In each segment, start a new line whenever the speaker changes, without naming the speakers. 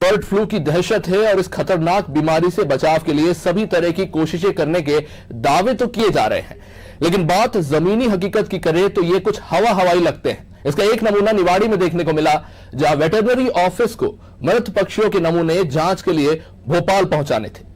Bird flu की दहशत है और इस खतरनाक बीमारी से बचाव के लिए सभी तरह की कोशिशें करने के दावे तो किए जा रहे हैं, लेकिन बात जमीनी हकीकत की करें तो ये कुछ हवाई लगते हैं। इसका एक नमूना निवाड़ी में देखने को मिला, जहां वेटरनरी ऑफिस को मृत पक्षियों के नमूने जांच के लिए भोपाल पहुंचाने थे।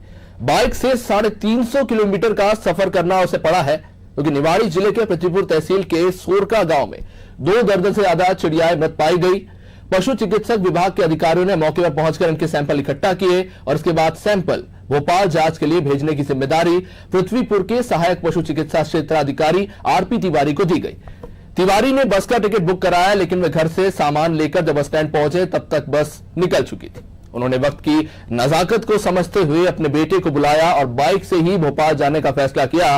बाइक से 350 किलोमीटर का सफर करना उसे पड़ा है, क्योंकि निवाड़ी जिले के प्रतिपुर तहसील के सोरका गांव में 2 दर्जन से ज्यादा चिड़ियाएं मृत पाई गई। पशु चिकित्सक विभाग के अधिकारियों ने मौके पर पहुंचकर इनके सैंपल इकट्ठा किए और इसके बाद सैंपल भोपाल जांच के लिए भेजने की जिम्मेदारी पृथ्वीपुर के सहायक पशु चिकित्सा क्षेत्राधिकारी आरपी तिवारी को दी गई। तिवारी ने बस का टिकट बुक कराया, लेकिन वे घर से सामान लेकर जब बस स्टैंड पहुंचे तब तक बस निकल चुकी थी। उन्होंने वक्त की नजाकत को समझते हुए अपने बेटे को बुलाया और बाइक से ही भोपाल जाने का फैसला किया।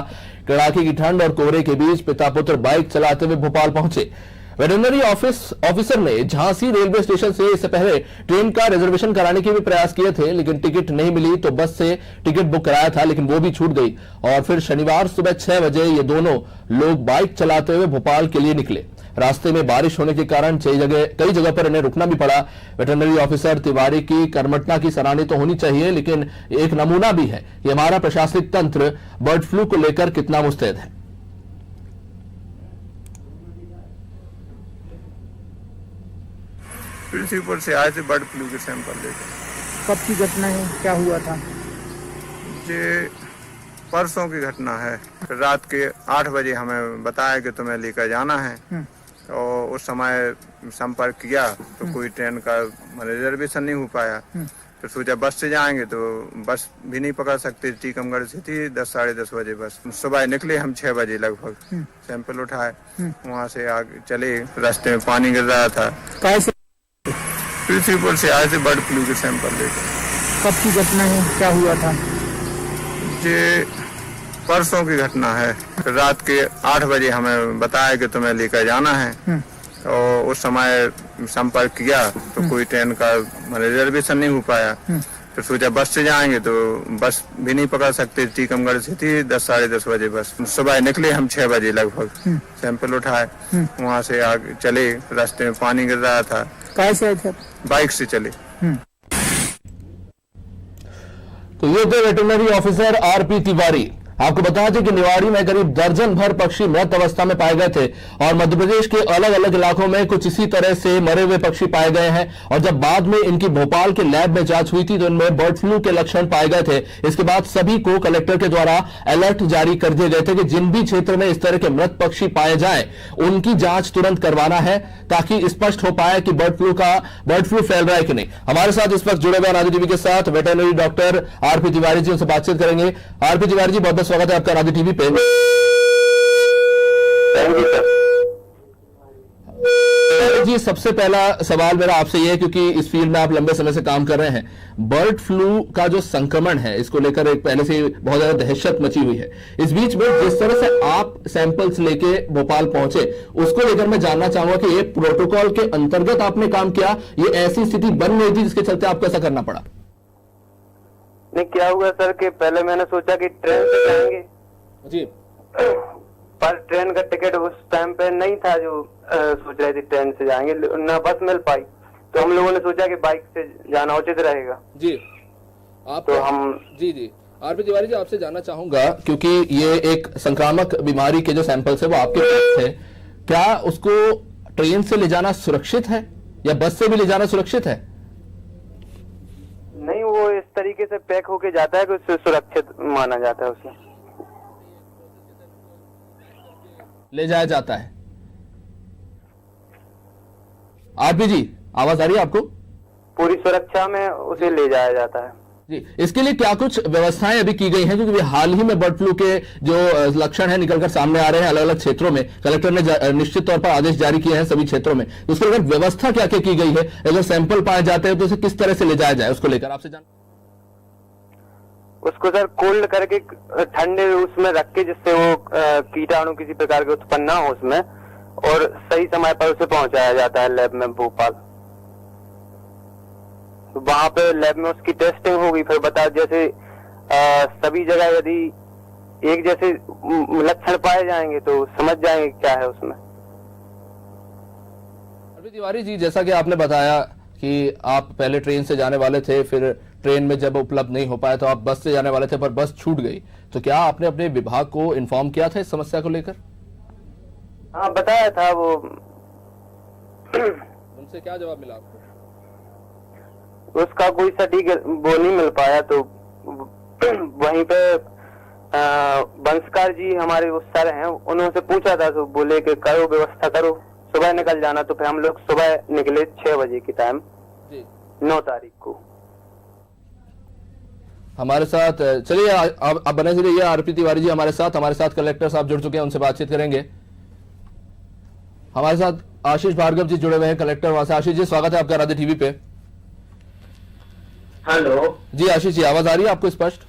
कड़ाके की ठंड और कोहरे के बीच पिता पुत्र बाइक चलाते हुए भोपाल पहुंचे। वेटरनरी ऑफिसर ने झांसी रेलवे स्टेशन से इससे पहले ट्रेन का रिजर्वेशन कराने के भी प्रयास किए थे, लेकिन टिकट नहीं मिली तो बस से टिकट बुक कराया था, लेकिन वो भी छूट गई। और फिर शनिवार सुबह 6 बजे ये दोनों लोग बाइक चलाते हुए भोपाल के लिए निकले। रास्ते में बारिश होने के कारण कई जगह पर इन्हें रुकना भी पड़ा। वेटरनरी ऑफिसर तिवारी की कर्मठता की सराहनीय तो होनी चाहिए, लेकिन एक नमूना भी है कि हमारा प्रशासनिक तंत्र बर्ड फ्लू को लेकर कितना मुस्तैद है।
पृथ्वीपुर से आए थे बर्ड फ्लू के सैंपल लेकर।
कब की घटना है, क्या हुआ था?
ये परसों की घटना है। रात के 8 बजे हमें बताया कि तुम्हें लेकर जाना है, और उस समय संपर्क किया तो कोई ट्रेन का रिजर्वेशन नहीं हो पाया। तो सोचा बस से जाएंगे, तो बस भी नहीं पकड़ सकते, टीकमगढ़ से थी 10 साढ़े 10 बजे बस। सुबह निकले हम 6 बजे लगभग, सैंपल उठाए, वहाँ से आगे चले। रास्ते में पानी गिर रहा था।
कैसे?
पृथ्वीपुर से आए थे बर्ड फ्लू के सैंपल लेकर।
कब की घटना है, क्या हुआ था?
ये परसों की घटना है। रात के 8 बजे हमें बताया कि तुम्हें लेकर जाना है, और उस समय संपर्क किया तो कोई ट्रेन का रिजर्वेशन नहीं हो पाया। तो सोचा बस से जाएंगे, तो बस भी नहीं पकड़ सकते, टीकमगढ़ से थी 10 साढ़े 10 बजे बस। सुबह निकले हम 6 बजे लगभग, सैंपल उठाए, वहाँ से आगे चले। रास्ते में पानी गिर रहा था।
कैसे आए थे?
बाइक से चले।
तो ये थे वेटरनरी ऑफिसर आरपी तिवारी। आपको बता दें कि निवाड़ी में करीब दर्जन भर पक्षी मृत अवस्था में पाए गए थे और मध्य प्रदेश के अलग अलग इलाकों में कुछ इसी तरह से मरे हुए पक्षी पाए गए हैं। और जब बाद में इनकी भोपाल के लैब में जांच हुई थी तो इनमें बर्ड फ्लू के लक्षण पाए गए थे। इसके बाद सभी को कलेक्टर के द्वारा अलर्ट जारी कर दिए गए थे कि जिन भी क्षेत्र में इस तरह के मृत पक्षी पाए जाएं उनकी जांच तुरंत करवाना है, ताकि स्पष्ट हो पाए कि बर्ड फ्लू फैल रहा है कि नहीं। हमारे साथ इस वक्त जुड़े हुए नादी टीवी के साथ veterinary doctor RP Tiwari ji, उनसे बातचीत करेंगे। आरपी तिवारी जी, बहुत स्वागत है आपका नादी टीवी पे। जी, सबसे पहला सवाल मेरा आपसे ये है, क्योंकि इस फील्ड में आप लंबे समय से काम कर रहे हैं, बर्ड फ्लू का जो संक्रमण है इसको लेकर एक पहले से बहुत ज्यादा दहशत मची हुई है। इस बीच में जिस तरह से आप सैंपल्स लेके भोपाल पहुंचे, उसको लेकर मैं जानना चाहूंगा कि ये प्रोटोकॉल के अंतर्गत आपने काम किया, ये ऐसी स्थिति बन गई थी जिसके चलते आपको ऐसा करना पड़ा?
नहीं, क्या हुआ सर कि पहले मैंने सोचा कि ट्रेन से जाएंगे
जी,
पर ट्रेन का टिकट उस टाइम पे नहीं था जो सोच रहे थे ट्रेन से जाएंगे, ना बस मिल पाई। तो हम लोगों ने सोचा कि बाइक से जाना उचित रहेगा।
जी आप
तो हम
जी आरपी तिवारी जी, आपसे जानना चाहूंगा, क्योंकि ये एक संक्रामक बीमारी के जो सैंपल्स है वो आपके पास थे, क्या उसको ट्रेन से ले जाना सुरक्षित है या बस से भी ले जाना सुरक्षित है?
नहीं, वो इस तरीके से पैक होके जाता है कि उससे सुरक्षित माना जाता है, उसे
ले जाया जाता है। आरपी जी, आवाज आ रही है आपको?
पूरी सुरक्षा में उसे ले जाया जाता है।
जी, इसके लिए क्या कुछ व्यवस्थाएं अभी की गई हैं, क्योंकि हाल ही में बर्ड फ्लू के जो लक्षण हैं निकलकर सामने आ रहे हैं अलग अलग क्षेत्रों में। कलेक्टर ने निश्चित तौर पर आदेश जारी किए हैं सभी क्षेत्रों में, तो उसके लेकर व्यवस्था क्या क्या की गई है? अगर सैंपल पाए जाते हैं तो उसे किस तरह से ले जाया जाए, उसको लेकर आपसे जान।
उसको सर कोल्ड करके ठंडे उसमें रख के, जिससे वो कीटाणु किसी प्रकार के उत्पन्न ना हो उसमें, और सही समय पर उसे पहुंचाया जाता है लैब में भोपाल। तो वहां पे लैब में उसकी टेस्टिंग होगी, फिर बता जैसे सभी जगह यदि एक जैसे लक्षण पाए जाएंगे तो समझ जाएंगे क्या है उसमें।
तिवारी जी, जैसा कि आपने बताया कि आप पहले ट्रेन से जाने वाले थे, फिर ट्रेन में जब उपलब्ध नहीं हो पाया तो आप बस से जाने वाले थे, पर बस छूट गई, तो क्या आपने अपने विभाग को इन्फॉर्म किया था इस समस्या को लेकर?
हाँ, बताया था वो।
उनसे क्या जवाब मिला आपको?
उसका कोई सटीक वो नहीं मिल पाया, तो वहीं पे बंसकार जी हमारे वो सर हैं, उन्होंने पूछा था तो बोले कि करो व्यवस्था करो, सुबह निकल जाना। तो फिर हम लोग सुबह निकले 6 बजे की टाइम 9 तारीख को।
हमारे साथ चलिए आप बने रहिए। आरपी तिवारी जी हमारे साथ कलेक्टर साहब जुड़ चुके हैं, उनसे बातचीत करेंगे। हमारे साथ आशीष भार्गव जी जुड़े हुए हैं, कलेक्टर वहां से। आशीष जी, स्वागत है आपका राधे टीवी पे।
हेलो
जी आशीष जी, आवाज आ रही है आपको स्पष्ट?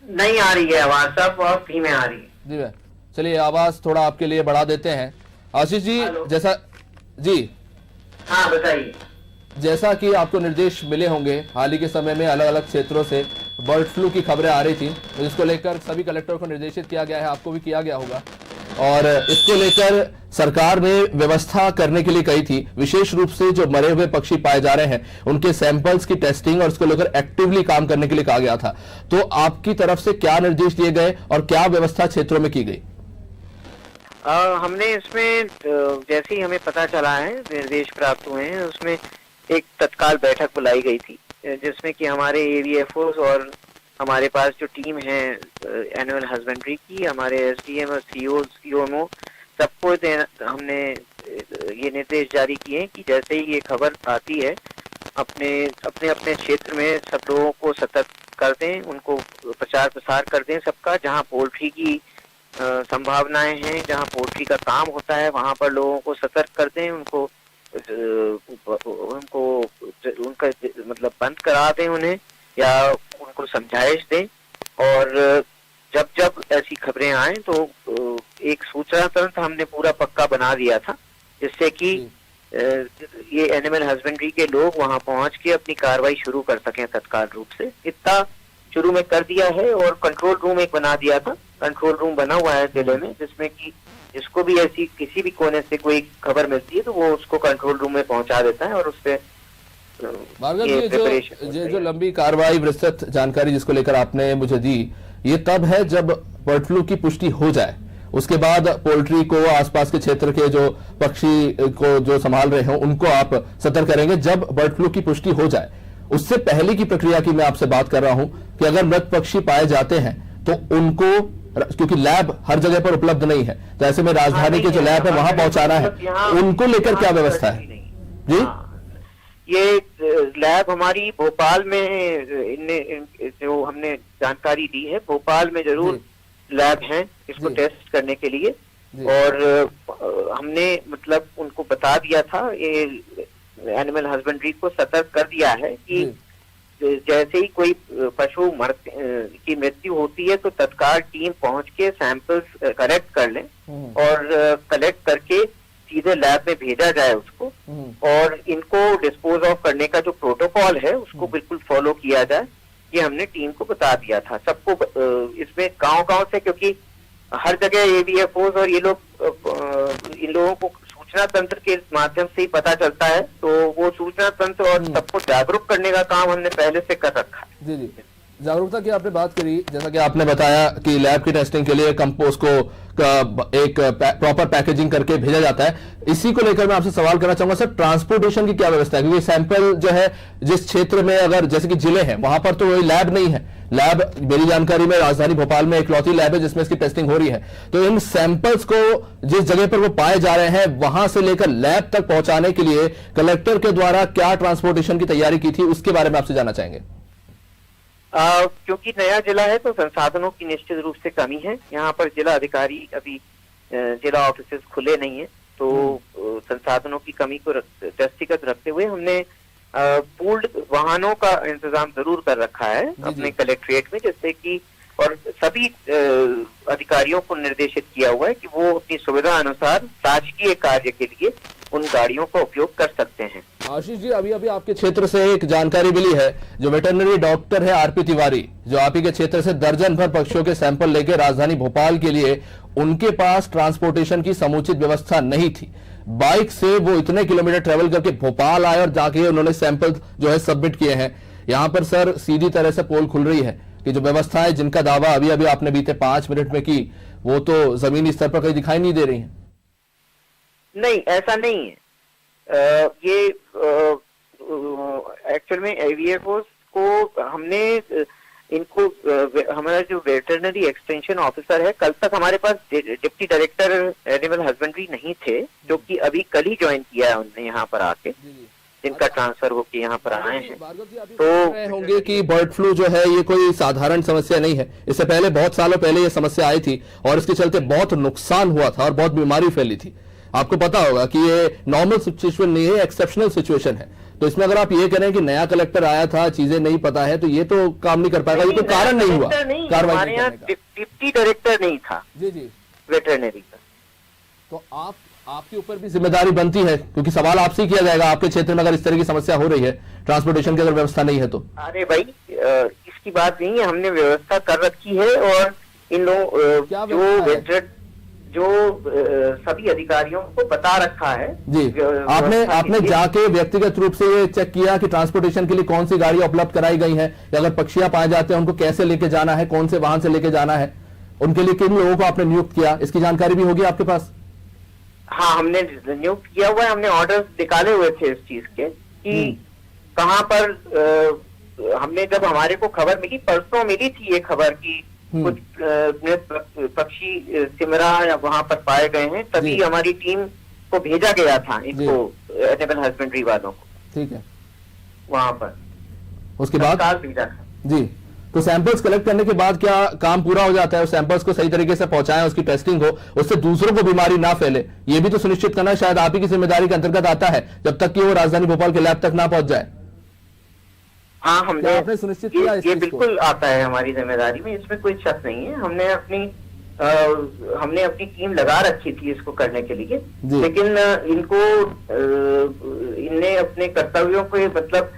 नहीं आ रही है आवाज, सब बहुत धीमे आ रही है।
जी मैं चलिए आवाज थोड़ा आपके लिए बढ़ा देते हैं। आशीष जी, जैसा जी
हाँ बताइए।
जैसा कि आपको निर्देश मिले होंगे, हाल ही के समय में अलग अलग क्षेत्रों से बर्ड फ्लू की खबरें आ रही थी, तो जिसको लेकर सभी कलेक्टरों को निर्देशित किया गया है, आपको भी किया गया होगा, और इसको लेकर सरकार ने व्यवस्था करने के लिए कही थी। विशेष रूप से जो मरे हुए पक्षी पाए जा रहे हैं उनके सैंपल्स की टेस्टिंग और इसको लेकर एक्टिवली काम करने के लिए कहा गया था। तो आपकी तरफ से क्या निर्देश दिए गए और क्या व्यवस्था क्षेत्रों में की गई?
हमने इसमें जैसे ही हमें पता चला है, निर्देश प्राप्त हुए हैं, उसमें एक तत्काल बैठक बुलाई गई थी, जिसमें कि हमारे एवीएफओस और हमारे पास जो टीम है एनिमल हस्बेंड्री की, हमारे एसडीएम और सीओएमओ सबको हमने ये निर्देश जारी किए हैं कि जैसे ही ये खबर आती है अपने अपने क्षेत्र में सब लोगों को सतर्क कर दें, उनको प्रचार प्रसार कर दें सबका। जहां पोल्ट्री की संभावनाएं हैं, जहां पोल्ट्री का काम होता है, वहां पर लोगों को सतर्क कर दें, उनका मतलब बंद करा दें उन्हें, या उनको समझाइश दें। और जब जब ऐसी खबरें आए तो एक सूचना तंत्र हमने पूरा पक्का बना दिया था, जिससे कि ये एनिमल हस्बेंड्री के लोग वहां पहुंच के अपनी कार्रवाई शुरू कर सकें तत्काल रूप से। इतना शुरू में कर दिया है, और कंट्रोल रूम एक बना दिया था, कंट्रोल रूम बना हुआ है जिले में, जिसमें कि जिसको भी ऐसी किसी भी कोने से कोई खबर मिलती है तो वो उसको कंट्रोल रूम में पहुंचा देता है, और उससे
भार्गव जी, जो लंबी कार्रवाई, विस्तृत जानकारी जिसको लेकर आपने मुझे दी, ये तब है जब बर्ड फ्लू की पुष्टि हो जाए, उसके बाद पोल्ट्री को, आसपास के क्षेत्र के जो पक्षी को जो संभाल रहे हो उनको आप सतर्क करेंगे जब बर्ड फ्लू की पुष्टि हो जाए। उससे पहले की प्रक्रिया की मैं आपसे बात कर रहा हूं कि अगर मृत पक्षी पाए जाते हैं तो उनको, क्योंकि लैब हर जगह पर उपलब्ध नहीं है, तो ऐसे में राजधानी के जो लैब है वहां पहुंचाना है, उनको लेकर क्या व्यवस्था है? जी,
ये लैब हमारी भोपाल में जो हमने जानकारी दी है, भोपाल में जरूर लैब हैं इसको टेस्ट करने के लिए, और हमने मतलब उनको बता दिया था, ये एनिमल हस्बेंड्री को सतर्क कर दिया है कि जैसे ही कोई पशु की मृत्यु होती है तो तत्काल टीम पहुंच के सैंपल्स कलेक्ट कर लें, और कलेक्ट करके सीधे लैब में भेजा जाए उसको, और इनको डिस्पोज ऑफ करने का जो प्रोटोकॉल है उसको बिल्कुल फॉलो किया जाए। ये हमने टीम को बता दिया था सबको, इसमें गांव-गांव से, क्योंकि हर जगह एवीएफओस और ये लोग इन लोगों को सूचना तंत्र के माध्यम से ही पता चलता है, तो वो सूचना तंत्र और सबको जागरूक करने का काम हमने पहले से कर रखा है।
जी जी, जागरूकता की आपने बात करी, जैसा कि आपने बताया कि लैब की टेस्टिंग के लिए कंपोस्ट को एक प्रॉपर पैकेजिंग करके भेजा जाता है। इसी को लेकर मैं आपसे सवाल करना चाहूंगा सर, ट्रांसपोर्टेशन की क्या व्यवस्था है? क्योंकि सैंपल जो है जिस क्षेत्र में, अगर जैसे कि जिले हैं वहां पर तो कोई लैब नहीं है, लैब मेरी जानकारी में राजधानी भोपाल में इकलौती लैब है जिसमें इसकी टेस्टिंग हो रही है, तो इन सैंपल्स को जिस जगह पर वो पाए जा रहे हैं वहां से लेकर लैब तक पहुंचाने के लिए कलेक्टर के द्वारा क्या ट्रांसपोर्टेशन की तैयारी की थी, उसके बारे में आपसे जानना चाहेंगे।
क्योंकि नया जिला है तो संसाधनों की निश्चित रूप से कमी है। यहाँ पर जिला अधिकारी अभी जिला ऑफिस खुले नहीं है, तो संसाधनों की कमी को दृष्टिगत रखते हुए हमने पूल्ड वाहनों का इंतजाम जरूर कर रखा है अपने कलेक्ट्रेट में, जिससे कि, और सभी अधिकारियों को निर्देशित किया हुआ है कि वो अपनी सुविधा अनुसार राजकीय कार्य के लिए उन गाड़ियों का उपयोग कर सकते हैं।
आशीष जी, अभी अभी आपके क्षेत्र से एक जानकारी मिली है, जो वेटरनरी डॉक्टर है आरपी तिवारी, जो आप ही के क्षेत्र से दर्जन भर पक्षियों के सैंपल लेकर राजधानी भोपाल के लिए, उनके पास ट्रांसपोर्टेशन की समुचित व्यवस्था नहीं थी, बाइक से वो इतने किलोमीटर ट्रेवल करके भोपाल आए और जाके उन्होंने सैंपल जो है सबमिट किए हैं। यहां पर सर सीधी तरह से पोल खुल रही है कि जो व्यवस्थाएं जिनका दावा अभी अभी आपने बीते 5 मिनट में की वो तो जमीनी स्तर पर कहीं दिखाई नहीं दे रही हैं।
नहीं, ऐसा नहीं है। ये एक्चुअल में एवीएफओ को हमने इनको हमारा जो वेटरनरी एक्सटेंशन ऑफिसर है, कल तक हमारे पास डिप्टी डायरेक्टर एनिमल हस्बेंड्री नहीं थे, जो कि अभी कल ही ज्वाइन किया है उनने यहाँ पर आके, जिनका ट्रांसफर होके यहाँ पर आए हैं।
तो होंगे कि बर्ड फ्लू जो है ये कोई साधारण समस्या नहीं है। इससे पहले बहुत सालों पहले ये समस्या आई थी और इसके चलते बहुत नुकसान हुआ था और बहुत बीमारी फैली थी। आपको पता होगा कि ये नॉर्मल सिचुएशन नहीं है, एक्सेप्शनल सिचुएशन है। तो इसमें अगर आप ये करें कि नया कलेक्टर आया था, चीजें नहीं पता है, तो ये तो काम नहीं कर पाएगा। ये तो कारण नहीं हुआ कार्रवाई।
हमारे यहाँ डिप्टी डायरेक्टर नहीं था
जी
वेटरनरी का।
तो आपके ऊपर भी जिम्मेदारी बनती है, क्योंकि सवाल आपसे ही किया जाएगा आपके क्षेत्र में अगर इस तरह की समस्या हो रही है, ट्रांसपोर्टेशन की अगर व्यवस्था नहीं है तो।
अरे भाई, इसकी बात नहीं है, हमने व्यवस्था कर रखी है और इन लोग जो सभी अधिकारियों को बता रखा है
जी। आपने जाके व्यक्तिगत रूप से ये चेक किया कि ट्रांसपोर्टेशन के लिए कौन सी गाड़ियां उपलब्ध कराई गई हैं, या अगर पक्षियां पाए जाते हैं उनको कैसे लेके जाना है, कौन से वाहन से लेके जाना है, उनके लिए किन लोगों को आपने नियुक्त किया, इसकी जानकारी भी होगी आपके पास?
हाँ, हमने नियुक्त किया हुआ है, हमने ऑर्डर्स निकाले हुए थे इस चीज के कि कहाँ पर हमने, जब हमारे को खबर मिली, परसों मिली थी ये खबर कि कुछ पक्षी सिमरा या वहां पर पाए गए हैं, तभी हमारी टीम को भेजा गया था इनको, एनिमल हस्बेंड्री वालों को। ठीक है, वहां पर
उसके बाद
भेजा था
जी। तो सैंपल्स कलेक्ट करने के बाद क्या काम पूरा हो जाता है? सैंपल्स को सही तरीके से पहुंचाएं, उसकी टेस्टिंग हो, उससे दूसरों को बीमारी ना फैले, ये भी तो सुनिश्चित करना शायद आप ही की जिम्मेदारी के अंतर्गत आता है, जब तक कि वो राजधानी भोपाल के लैब तक ना पहुंच जाए।
हाँ, हमने
सुनिश्चित किया
ये बिल्कुल आता है हमारी जिम्मेदारी में, इसमें कोई शक नहीं है। हमने अपनी टीम लगा रखी थी इसको करने के लिए, लेकिन इनने अपने कर्तव्यों को, मतलब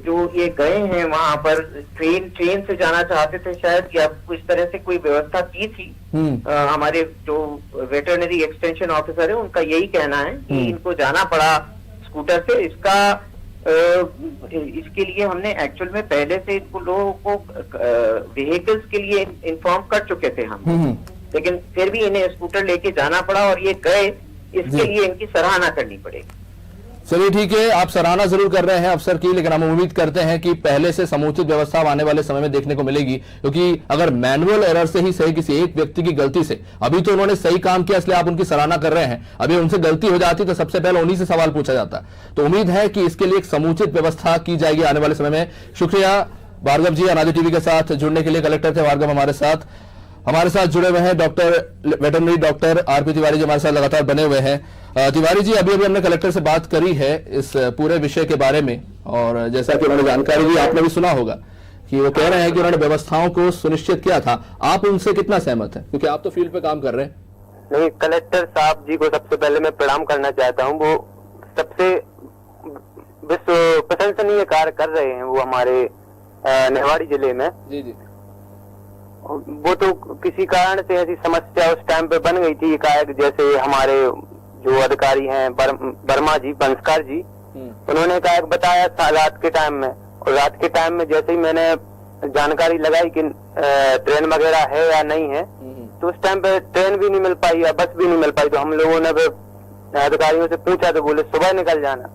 जो ये गए हैं वहां पर ट्रेन से जाना चाहते थे शायद, या कुछ तरह से कोई व्यवस्था की थी। हमारे जो वेटरनरी एक्सटेंशन ऑफिसर है उनका यही कहना है कि इनको जाना पड़ा स्कूटर से। इसके लिए हमने एक्चुअल में पहले से इनको लोगों को व्हीकल्स के लिए इन्फॉर्म कर चुके थे हम, लेकिन फिर भी इन्हें स्कूटर लेके जाना पड़ा और ये गए, इसके लिए इनकी सराहना करनी पड़ेगी।
चलिए ठीक है, आप सराहना जरूर कर रहे हैं अफसर की, लेकिन हम उम्मीद करते हैं कि पहले से समुचित व्यवस्था आने वाले समय में देखने को मिलेगी, क्योंकि अगर मैनुअल एरर से ही सही, किसी एक व्यक्ति की गलती से, अभी तो उन्होंने सही काम किया इसलिए आप उनकी सराहना कर रहे हैं, अभी उनसे गलती हो जाती तो सबसे पहले उन्हीं से सवाल पूछा जाता। तो उम्मीद है कि इसके लिए एक समुचित व्यवस्था की जाएगी आने वाले समय में। शुक्रिया भार्गव जी, अनादि टीवी के साथ जुड़ने के लिए। कलेक्टर थे भार्गव हमारे साथ जुड़े हुए हैं। Veterinary doctor RP Tiwari ji हमारे साथ लगातार बने हुए हैं। तिवारी जी, अभी हमने कलेक्टर से बात करी है इस पूरे विषय के बारे में, और जैसा कि उन्होंने जानकारी दी, आपने भी सुना होगा कि वो कह रहे हैं कि उन्होंने व्यवस्थाओं को सुनिश्चित किया था। आप उनसे कितना सहमत हैं, क्योंकि आप तो फील्ड पे काम कर रहे हैं?
नहीं, कलेक्टर साहब जी को सबसे पहले मैं प्रणाम करना चाहता हूँ। वो सबसे विश्व प्रशंसनीय कार्य कर रहे हैं वो हमारे निवाड़ी जिले में। जी। वो तो किसी कारण से ऐसी समस्या उस टाइम पे बन गई थी एकाएक, जैसे हमारे जो अधिकारी हैं वर्मा जी, बंसकार जी, उन्होंने एकाएक बताया था रात के टाइम में, और रात के टाइम में जैसे ही मैंने जानकारी लगाई कि ट्रेन वगैरह है या नहीं है, तो उस टाइम पे ट्रेन भी नहीं मिल पाई या बस भी नहीं मिल पाई। तो हम लोगों ने अधिकारियों से पूछा तो बोले सुबह निकल जाना।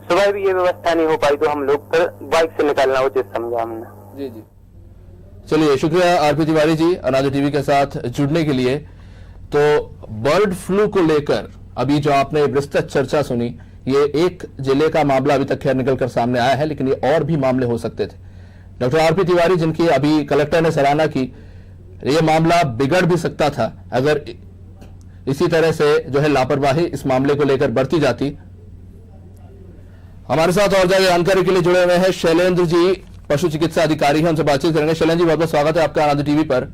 सुबह भी ये व्यवस्था नहीं हो पाई तो हम लोग फिर बाइक से निकलना उचित समझा हमने। जी।
चलिए, शुक्रिया आरपी तिवारी जी अनादि टीवी के साथ जुड़ने के लिए। तो बर्ड फ्लू को लेकर अभी जो आपने विस्तृत चर्चा सुनी, ये एक जिले का मामला अभी तक खैर निकलकर सामने आया है, लेकिन ये और भी मामले हो सकते थे। डॉक्टर आरपी तिवारी, जिनकी अभी कलेक्टर ने सराहना की, ये मामला बिगड़ भी सकता था अगर इसी तरह से जो है लापरवाही इस मामले को लेकर बढ़ती जाती। हमारे साथ और ज्यादा जानकारी के लिए जुड़े हुए हैं शैलेंद्र जी, पशु चिकित्सा अधिकारी हैं, उनसे बातचीत करेंगे। शैलेंद्र जी, बहुत बहुत स्वागत है आपका अनादि टीवी पर।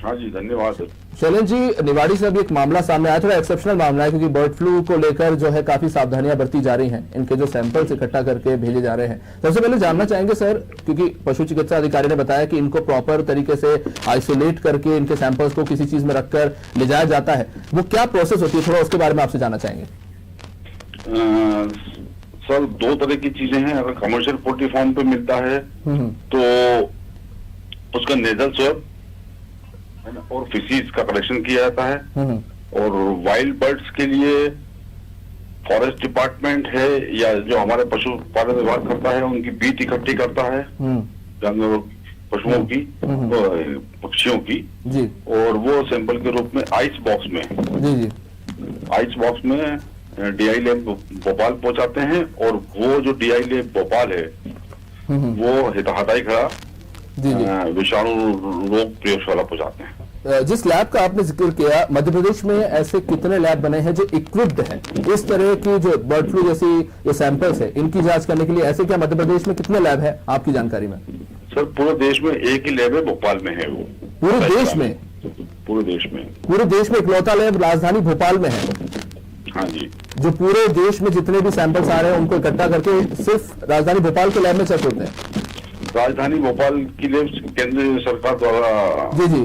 हाँ जी, धन्यवाद।
शैलेंद्र जी, निवाड़ी से अभी एक मामला सामने आया, थोड़ा एक्सेप्शनल मामला है क्योंकि बर्ड फ्लू को लेकर जो है काफी सावधानियां बरती जा रही हैं, इनके जो सैंपल्स इकट्ठा करके भेजे जा रहे हैं। सबसे पहले जानना चाहेंगे सर, क्योंकि पशु चिकित्सा अधिकारी ने बताया कि इनको प्रॉपर तरीके से आइसोलेट करके इनके सैंपल्स को किसी चीज में रखकर ले जाया जाता है, वो क्या प्रोसेस होती है, थोड़ा उसके बारे में आपसे जानना चाहेंगे।
सर, दो तरह की चीजें हैं। अगर कमर्शियल पोल्ट्री फार्म पे मिलता है तो उसका नेजल स्वैब और फिशीज का कलेक्शन किया जाता है, और वाइल्ड बर्ड्स के लिए फॉरेस्ट डिपार्टमेंट है या जो हमारे पशुपालन विभाग करता है, उनकी बीट इकट्ठी करता है जानवरों पशुओं की, पक्षियों की
जी,
और वो सैंपल के रूप में आइस बॉक्स में आइस बॉक्स में डीआई लैब भोपाल पहुंचाते हैं, और वो जो डीआई लैब भोपाल है वो हटाई खड़ा विषाणु रोग प्रयोगशाला पहुंचाते हैं।
जिस लैब का आपने जिक्र किया, मध्य प्रदेश में ऐसे कितने लैब बने हैं जो इक्विप्ड हैं इस तरह की जो बर्ड फ्लू जैसी ये सैंपल्स है इनकी जांच करने के लिए? ऐसे क्या मध्य प्रदेश में कितने लैब है आपकी जानकारी में?
सर, पूरे देश में एक ही लैब है, भोपाल में है वो।
पूरे देश में?
पूरे देश में
इकलौता लैब राजधानी भोपाल में है?
हाँ जी।
जो पूरे देश में जितने भी सैंपल्स आ रहे हैं उनको इकट्ठा करके सिर्फ राजधानी भोपाल के लैब में चेक होते हैं?
राजधानी भोपाल की लैब केंद्र सरकार द्वारा
जी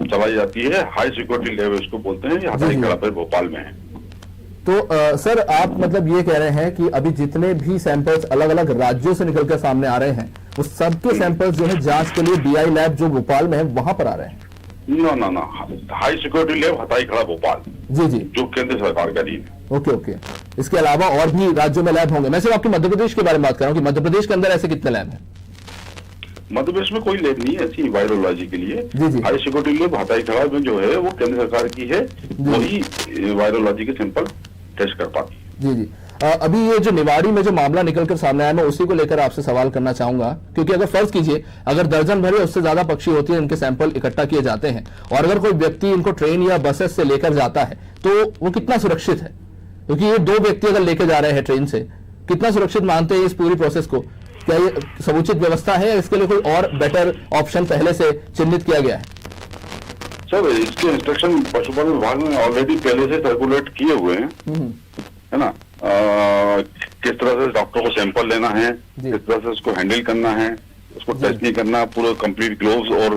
चलाई जाती है, हाई सिक्योरिटी लैब इसको बोलते हैं, हटाई खड़ा पे भोपाल में है।
तो सर, आप मतलब ये कह रहे हैं कि अभी जितने भी सैंपल्स अलग अलग राज्यों से निकलकर सामने आ रहे हैं वो सबके सैंपल्स जो है जांच के लिए डीआई लैब जो भोपाल में है वहां पर आ रहे हैं?
ना, हाई सिक्योरिटी लैब हटाई खड़ा भोपाल
जी, जो
केंद्र सरकार का अधीन है।
ओके। इसके अलावा और भी राज्यों में लैब होंगे? मैं सिर्फ आपके मध्य प्रदेश के बारे में बात कर रहा हूँ कि मध्य प्रदेश के अंदर ऐसे कितने लैब हैं?
मध्य प्रदेश में कोई लैब नहीं है ऐसी वायरोलॉजी के लिए। हाई सिक्योरिटी लैब हटाई खड़ा में जो है वो केंद्र सरकार की है, वही वायरोलॉजी के सैंपल टेस्ट कर पाती है।
जी। अभी ये जो निवाड़ी में जो मामला निकलकर सामने आया, मैं उसी को लेकर आपसे सवाल करना चाहूंगा, क्योंकि अगर फर्ज कीजिए अगर दर्जन भर या उससे ज्यादा पक्षी होती है, इनके सैंपल इकट्ठा किए जाते हैं और अगर कोई व्यक्ति इनको ट्रेन या बसेस से लेकर जाता है तो वो कितना सुरक्षित है? क्योंकि ये दो व्यक्ति अगर लेकर जा रहे हैं ट्रेन से, कितना सुरक्षित मानते हैं इस पूरी प्रोसेस को? क्या ये समुचित व्यवस्था है या इसके लिए कोई और बेटर ऑप्शन पहले से चिन्हित किया गया है?
सर, इसके इंस्ट्रक्शन पशुपालन विभाग ने ऑलरेडी पहले से सर्कुलेट किए हुए हैं, है ना। किस तरह से डॉक्टर को सैंपल लेना है, किस तरह से उसको हैंडल करना है, उसको टेस्ट नहीं करना, पूरा कंप्लीट ग्लोव्स और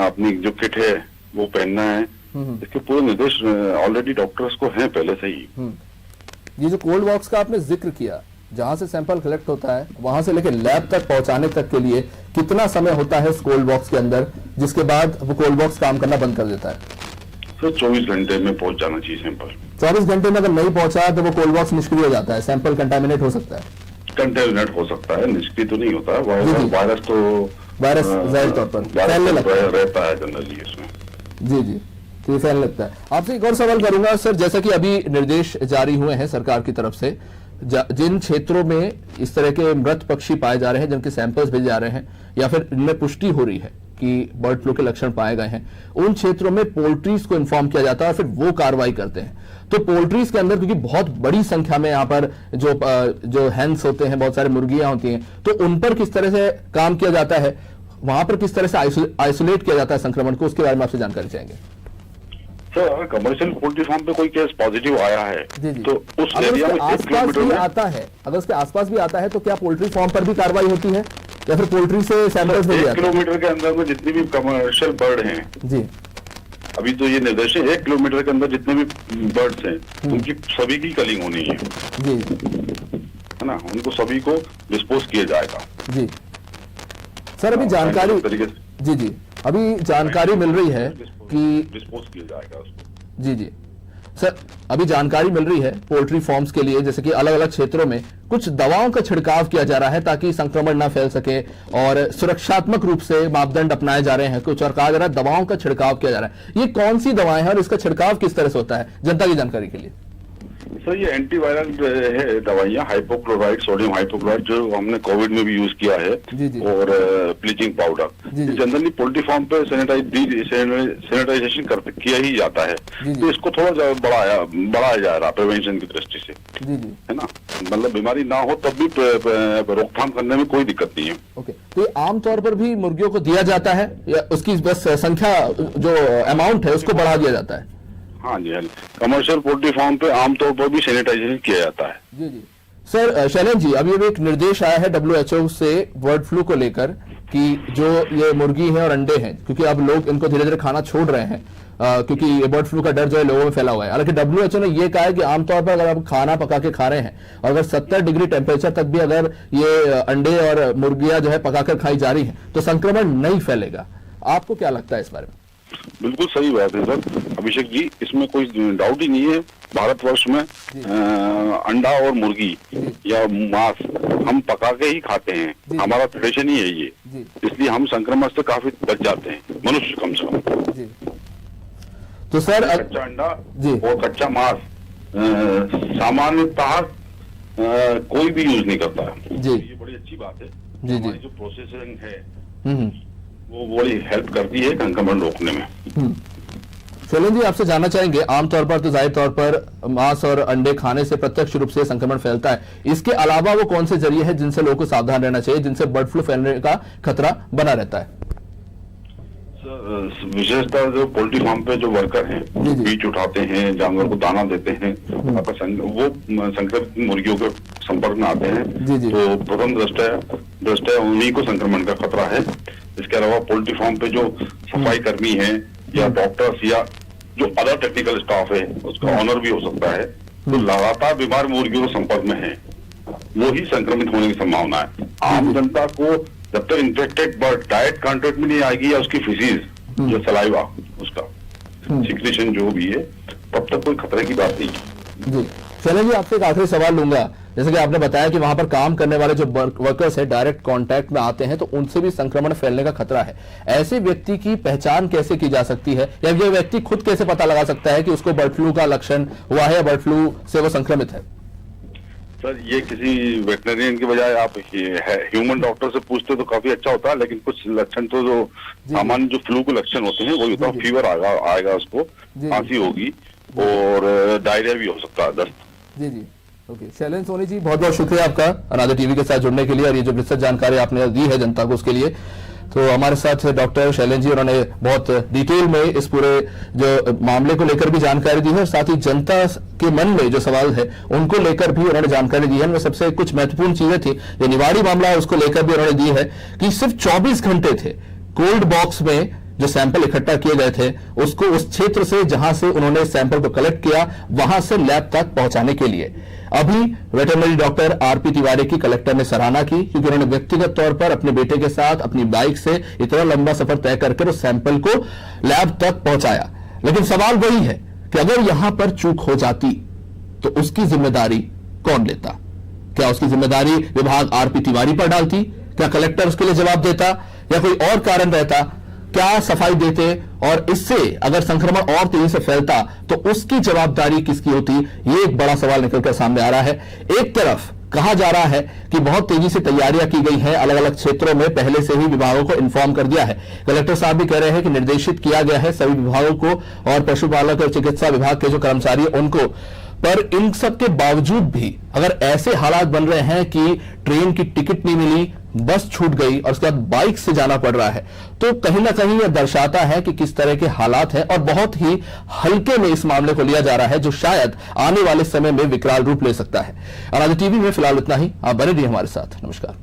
अपनी जो किट है वो पहनना है, इसके पूरे निर्देश ऑलरेडी डॉक्टर्स को हैं पहले से ही।
ये जो कोल्ड बॉक्स का आपने जिक्र किया, जहां से सैंपल कलेक्ट होता है वहां से लेकर लैब तक पहुंचाने तक के लिए कितना समय होता है इस कोल्ड बॉक्स के अंदर, जिसके बाद वो कोल्ड बॉक्स काम करना बंद कर देता है?
सर, 24 घंटे में पहुंच जाना चाहिए सैंपल। 24
घंटे में अगर नहीं पहुंचा तो वो कोल्ड बॉक्स निष्क्रिय हो जाता है, सैंपल कंटामिनेट हो सकता है?
कंटामिनेट हो सकता है, निष्क्रिय तो नहीं होता है। वायरस
जाहिर तौर पर फैलने लगता
रहता है जनरली इसमें।
जी, तो फैलने लगता है। आपसे एक और सवाल करूंगा सर, जैसा कि अभी निर्देश जारी हुए हैं सरकार की तरफ से, जिन क्षेत्रों में इस तरह के मृत पक्षी पाए जा रहे हैं, जिनके सैंपल्स भेजे जा रहे हैं या फिर इनमें पुष्टि हो रही है कि बर्ड फ्लू के लक्षण पाए गए हैं, उन क्षेत्रों में पोल्ट्रीज को इन्फॉर्म किया जाता है और फिर वो कार्रवाई करते हैं। तो पोल्ट्रीज के अंदर क्योंकि बहुत बड़ी संख्या में यहाँ पर जो हैंस होते हैं, बहुत सारी मुर्गियां होती हैं, तो उन पर किस तरह से काम किया जाता है, वहां पर किस तरह से आइसोलेट किया जाता है संक्रमण को, उसके बारे में आपसे जानकारी चाहेंगे।
सर, अगर कमर्शियल पोल्ट्री फार्म पे कोई केस पॉजिटिव आया है तो उस एरिया में 1 किलोमीटर में
आता है, अगर उसके आसपास भी आता है तो क्या पोल्ट्री फार्म पर भी कार्रवाई होती है या फिर पोल्ट्री से सैंपल्स भेजे जाते हैं?
1 किलोमीटर के अंदर में जितनी भी कमर्शियल बर्ड हैं
जी,
अभी तो ये निर्देश है 1 किलोमीटर के अंदर जितने भी बर्ड्स हैं उनकी सभी की कलिंग होनी है
जी,
है ना, उनको सभी को डिस्पोज किया जाएगा।
जी सर, अभी जानकारी जी अभी जानकारी मिल रही है कि
डिस्पोज किया जाएगा उसको।
जी सर, अभी जानकारी मिल रही है पोल्ट्री फार्म्स के लिए, जैसे कि अलग अलग क्षेत्रों में कुछ दवाओं का छिड़काव किया जा रहा है ताकि संक्रमण ना फैल सके और सुरक्षात्मक रूप से मापदंड अपनाए जा रहे हैं कुछ, और कहा जा रहा है दवाओं का छिड़काव किया जा रहा है। ये कौन सी दवाएं हैं और इसका छिड़काव किस तरह से होता है, जनता की जानकारी के लिए?
सर ये एंटीवायरल है दवाइयाँ, हाइपोक्लोराइड, सोडियम हाइपोक्लोराइड, जो हमने कोविड में भी यूज किया है, और bleaching powder. Generally poultry farm पे सैनिटाइजेशन किया ही जाता है, तो इसको थोड़ा बढ़ाया जा रहा प्रिवेंशन की दृष्टि से, है ना। मतलब बीमारी ना हो तब भी रोकथाम करने में कोई दिक्कत नहीं है।
ओके, तो ये आमतौर पर भी मुर्गियों को दिया जाता है या उसकी बस संख्या जो अमाउंट है उसको बढ़ा दिया जाता है?
हाँ जी, हाँ, कमर्शियल पोल्ट्री फार्म पे आमतौर पर भी सैनिटाइजेशन किया जाता है।
जी जी सर। शैलेंद्र जी, अभी एक निर्देश आया है WHO से बर्ड फ्लू को लेकर कि जो ये मुर्गी है और अंडे हैं, क्योंकि अब लोग इनको धीरे धीरे खाना छोड़ रहे हैं क्योंकि ये बर्ड फ्लू का डर जो है लोगों में फैला हुआ है। हालांकि WHO ने ये कहा है कि आमतौर पर अगर आप खाना पका के खा रहे हैं और अगर 70 डिग्री टेम्परेचर तक भी अगर ये अंडे और मुर्गियां जो है पकाकर खाई जा रही हैं तो संक्रमण नहीं फैलेगा। आपको क्या लगता है इस बारे में?
बिल्कुल सही बात है सर अभिषेक जी, इसमें कोई डाउट ही नहीं है। भारतवर्ष में अंडा और मुर्गी या मांस हम पका के ही खाते हैं, हमारा ट्रेडिशन ही है ये, इसलिए हम संक्रमण से काफी बच जाते हैं, मनुष्य कम से कम।
तो सर
कच्चा अंडा और कच्चा मांस सामान्यतः कोई भी यूज नहीं करता है, ये बड़ी अच्छी बात है। हमारी जो प्रोसेसिंग है वो बड़ी हेल्प करती है संक्रमण रोकने में।
शैलेंद्र जी, आपसे जानना चाहेंगे, आमतौर पर तो जाहिर तौर पर मांस और अंडे खाने से प्रत्यक्ष रूप से संक्रमण फैलता है, इसके अलावा वो कौन से जरिए हैं जिनसे लोगों को सावधान रहना चाहिए, जिनसे बर्ड फ्लू फैलने का खतरा बना रहता है?
विशेषतः जो पोल्ट्री फार्म पे जो वर्कर हैं, बीज उठाते हैं, जानवर को दाना देते हैं, वो संक्रमित मुर्गियों के संपर्क में आते हैं, तो प्रथम दृष्टया उन्हीं को संक्रमण का खतरा है। इसके अलावा पोल्ट्री फार्म पे जो सफाई कर्मी हैं या डॉक्टर्स या जो अदर टेक्निकल स्टाफ है, उसका ऑनर भी हो सकता है, तो लगातार बीमार मुर्गियों के संपर्क में है, वो ही संक्रमित होने की संभावना है। आम जनता को जब तक इन्फेक्टेड बर्ड डायरेक्ट कांटेक्ट में नहीं आएगी या उसकी फिजीज जो सलाइवा उसका सिक्रेशन जो भी है, तब तक कोई खतरे की बात नहीं है।
जी शैलेंद्र जी, आपसे एक आखिरी सवाल लूंगा। जैसे कि आपने बताया कि वहां पर काम करने वाले जो वर्कर्स है डायरेक्ट कांटेक्ट में आते हैं तो उनसे भी संक्रमण फैलने का खतरा है। ऐसे व्यक्ति की पहचान कैसे की जा सकती है, या ये व्यक्ति खुद कैसे पता लगा सकता है कि उसको बर्ड फ्लू का लक्षण हुआ है या बर्ड फ्लू से वो संक्रमित है?
सर ये किसी वेटनरियन के बजाय आप ह्यूमन डॉक्टर से पूछते तो काफी अच्छा होता है, लेकिन कुछ लक्षण तो जो सामान्य जो फ्लू के लक्षण होते हैं वही होता है। फीवर आएगा उसको, खांसी होगी और डायरिया भी हो सकता है, दस्त।
जी जी ओके। शैलेंद्र सोनी जी, बहुत बहुत शुक्रिया आपका अनादर टीवी के साथ जुड़ने के लिए और ये जो विस्तृत जानकारी आपने दी है जनता को उसके लिए। तो हमारे साथ डॉक्टर शैलेंद्र जी, उन्होंने बहुत डिटेल में इस पूरे जो मामले को लेकर भी जानकारी दी है और साथ ही जनता के मन में जो सवाल है उनको लेकर भी उन्होंने जानकारी दी है। उनमें सबसे कुछ महत्वपूर्ण चीजें थी, जो निवाड़ी मामला है उसको लेकर भी उन्होंने दी है कि सिर्फ 24 घंटे थे कोल्ड बॉक्स में जो सैंपल इकट्ठा किए गए थे उसको उस क्षेत्र से जहां से उन्होंने सैंपल को कलेक्ट किया वहां से लैब तक पहुंचाने के लिए। अभी वेटरनरी डॉक्टर आरपी तिवारी की कलेक्टर ने सराहना की, क्योंकि उन्होंने व्यक्तिगत तौर पर अपने बेटे के साथ अपनी बाइक से इतना लंबा सफर तय करके उस सैंपल को लैब तक पहुंचाया। लेकिन सवाल वही है कि अगर यहां पर चूक हो जाती तो उसकी जिम्मेदारी कौन लेता? क्या उसकी जिम्मेदारी विभाग आरपी तिवारी पर डालती? क्या कलेक्टर उसके लिए जवाब देता, या कोई और कारण रहता? क्या सफाई देते? और इससे अगर संक्रमण और तेजी से फैलता तो उसकी जवाबदारी किसकी होती? ये एक बड़ा सवाल निकलकर सामने आ रहा है। एक तरफ कहा जा रहा है कि बहुत तेजी से तैयारियां की गई हैं, अलग अलग क्षेत्रों में पहले से ही विभागों को इन्फॉर्म कर दिया है। कलेक्टर साहब भी कह रहे हैं कि निर्देशित किया गया है सभी विभागों को और पशुपालक और चिकित्सा विभाग के जो कर्मचारी हैं उनको। पर इन सब के बावजूद भी अगर ऐसे हालात बन रहे हैं कि ट्रेन की टिकट नहीं मिली, बस छूट गई और उसके बाद बाइक से जाना पड़ रहा है, तो कहीं ना कहीं यह दर्शाता है कि किस तरह के हालात हैं और बहुत ही हल्के में इस मामले को लिया जा रहा है, जो शायद आने वाले समय में विकराल रूप ले सकता है। अनादि टीवी में फिलहाल इतना ही। आप बने रहिए हमारे साथ। नमस्कार।